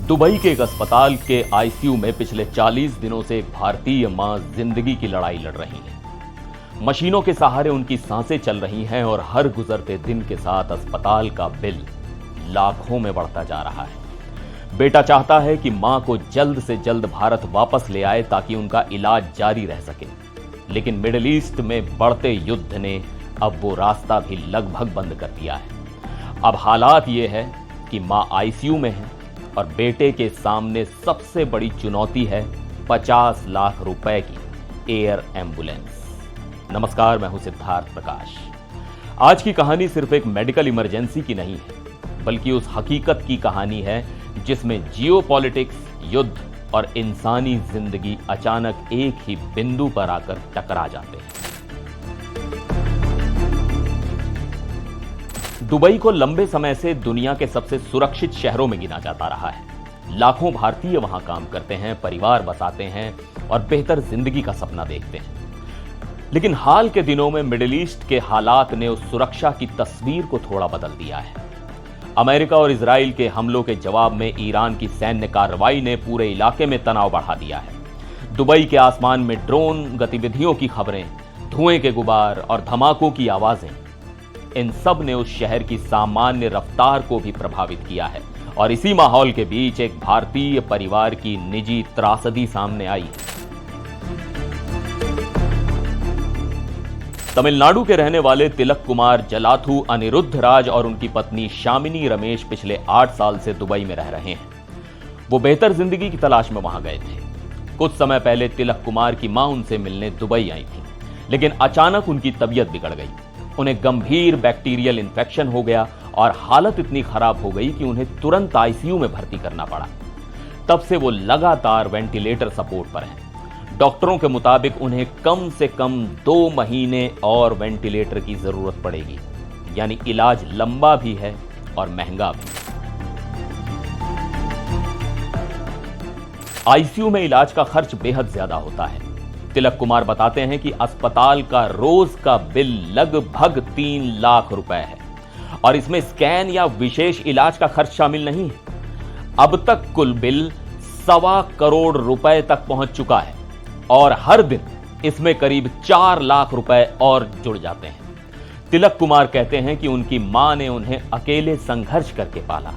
Dubai के एक अस्पताल के आईसीयू में पिछले 40 दिनों से एक भारतीय मां जिंदगी की लड़ाई लड़ रही है। मशीनों के सहारे उनकी सांसें चल रही हैं और हर गुजरते दिन के साथ अस्पताल का बिल लाखों में बढ़ता जा रहा है। बेटा चाहता है कि मां को जल्द से जल्द भारत वापस ले आए ताकि उनका इलाज जारी रह सके, लेकिन मिडिल ईस्ट में बढ़ते युद्ध ने अब वो रास्ता भी लगभग बंद कर दिया है। अब हालात ये है कि मां आईसीयू में है और बेटे के सामने सबसे बड़ी चुनौती है 50 लाख रुपए की एयर एम्बुलेंस। नमस्कार, मैं हूं सिद्धार्थ प्रकाश। आज की कहानी सिर्फ एक मेडिकल इमरजेंसी की नहीं है, बल्कि उस हकीकत की कहानी है जिसमें जियोपॉलिटिक्स, युद्ध और इंसानी जिंदगी अचानक एक ही बिंदु पर आकर टकरा जाते हैं। दुबई को लंबे समय से दुनिया के सबसे सुरक्षित शहरों में गिना जाता रहा है। लाखों भारतीय वहां काम करते हैं, परिवार बसाते हैं और बेहतर जिंदगी का सपना देखते हैं। लेकिन हाल के दिनों में मिडिल ईस्ट के हालात ने उस सुरक्षा की तस्वीर को थोड़ा बदल दिया है। अमेरिका और इजराइल के हमलों के जवाब में ईरान की सैन्य कार्रवाई ने पूरे इलाके में तनाव बढ़ा दिया है। दुबई के आसमान में ड्रोन गतिविधियों की खबरें, धुएं के गुबार और धमाकों की आवाजें, इन सब ने उस शहर की सामान्य रफ्तार को भी प्रभावित किया है। और इसी माहौल के बीच एक भारतीय परिवार की निजी त्रासदी सामने आई है। तमिलनाडु के रहने वाले तिलक कुमार जलाथू अनिरुद्ध राज और उनकी पत्नी शामिनी रमेश पिछले 8 साल से दुबई में रह रहे हैं। वो बेहतर जिंदगी की तलाश में वहां गए थे। कुछ समय पहले तिलक कुमार की मां उनसे मिलने दुबई आई थी, लेकिन अचानक उनकी तबीयत बिगड़ गई। उन्हें गंभीर बैक्टीरियल इन्फेक्शन हो गया और हालत इतनी खराब हो गई कि उन्हें तुरंत आईसीयू में भर्ती करना पड़ा। तब से वो लगातार वेंटिलेटर सपोर्ट पर हैं। डॉक्टरों के मुताबिक उन्हें कम से कम 2 महीने और वेंटिलेटर की जरूरत पड़ेगी, यानी इलाज लंबा भी है और महंगा भी। आईसीयू में इलाज का खर्च बेहद ज्यादा होता है। तिलक कुमार बताते हैं कि अस्पताल का रोज का बिल लगभग 3 लाख रुपए है और इसमें स्कैन या विशेष इलाज का खर्च शामिल नहीं है। अब तक कुल बिल 1.25 करोड़ रुपए तक पहुंच चुका है और हर दिन इसमें करीब 4 लाख रुपए और जुड़ जाते हैं। तिलक कुमार कहते हैं कि उनकी मां ने उन्हें अकेले संघर्ष करके पाला,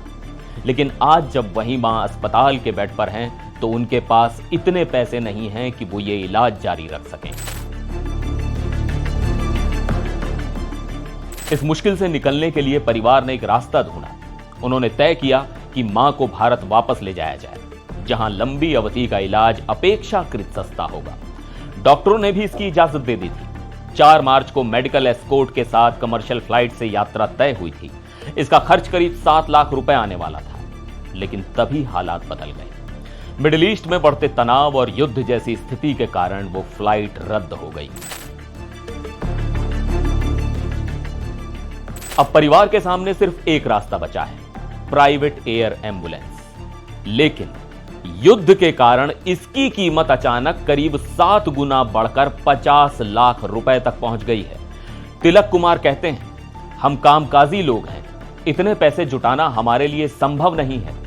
लेकिन आज जब वही मां अस्पताल के बेड पर हैं तो उनके पास इतने पैसे नहीं हैं कि वो ये इलाज जारी रख सकें। इस मुश्किल से निकलने के लिए परिवार ने एक रास्ता ढूंढा। उन्होंने तय किया कि मां को भारत वापस ले जाया जाए, जहां लंबी अवधि का इलाज अपेक्षाकृत सस्ता होगा। डॉक्टरों ने भी इसकी इजाजत दे दी थी। 4 मार्च को मेडिकल एस्कोर्ट के साथ कमर्शियल फ्लाइट से यात्रा तय हुई थी। इसका खर्च करीब 7 लाख रुपए आने वाला था, लेकिन तभी हालात बदल गए। मिडिल ईस्ट में बढ़ते तनाव और युद्ध जैसी स्थिति के कारण वो फ्लाइट रद्द हो गई। अब परिवार के सामने सिर्फ एक रास्ता बचा है, प्राइवेट एयर एम्बुलेंस। लेकिन युद्ध के कारण इसकी कीमत अचानक करीब 7 गुना बढ़कर 50 लाख रुपए तक पहुंच गई है। तिलक कुमार कहते हैं, हम कामकाजी लोग हैं, इतने पैसे जुटाना हमारे लिए संभव नहीं है।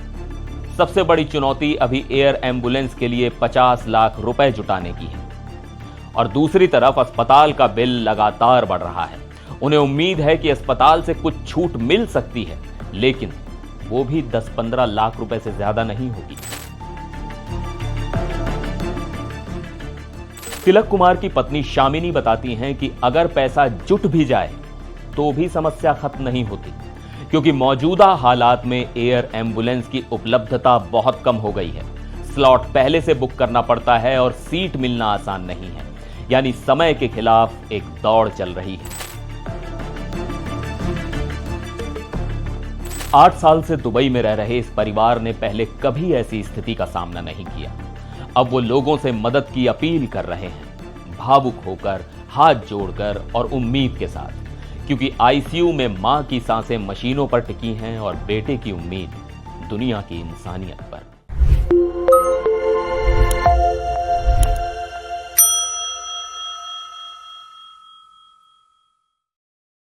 सबसे बड़ी चुनौती अभी एयर एम्बुलेंस के लिए 50 लाख रुपए जुटाने की है और दूसरी तरफ अस्पताल का बिल लगातार बढ़ रहा है। उन्हें उम्मीद है कि अस्पताल से कुछ छूट मिल सकती है, लेकिन वो भी 10-15 लाख रुपए से ज्यादा नहीं होगी। तिलक कुमार की पत्नी शामिनी बताती हैं कि अगर पैसा जुट भी जाए तो भी समस्या खत्म नहीं होती, क्योंकि मौजूदा हालात में एयर एम्बुलेंस की उपलब्धता बहुत कम हो गई है। स्लॉट पहले से बुक करना पड़ता है और सीट मिलना आसान नहीं है, यानी समय के खिलाफ एक दौड़ चल रही है। 8 साल से दुबई में रह रहे इस परिवार ने पहले कभी ऐसी स्थिति का सामना नहीं किया। अब वो लोगों से मदद की अपील कर रहे हैं, भावुक होकर, हाथ जोड़कर और उम्मीद के साथ, क्योंकि आईसीयू में मां की सांसें मशीनों पर टिकी हैं और बेटे की उम्मीद दुनिया की इंसानियत पर।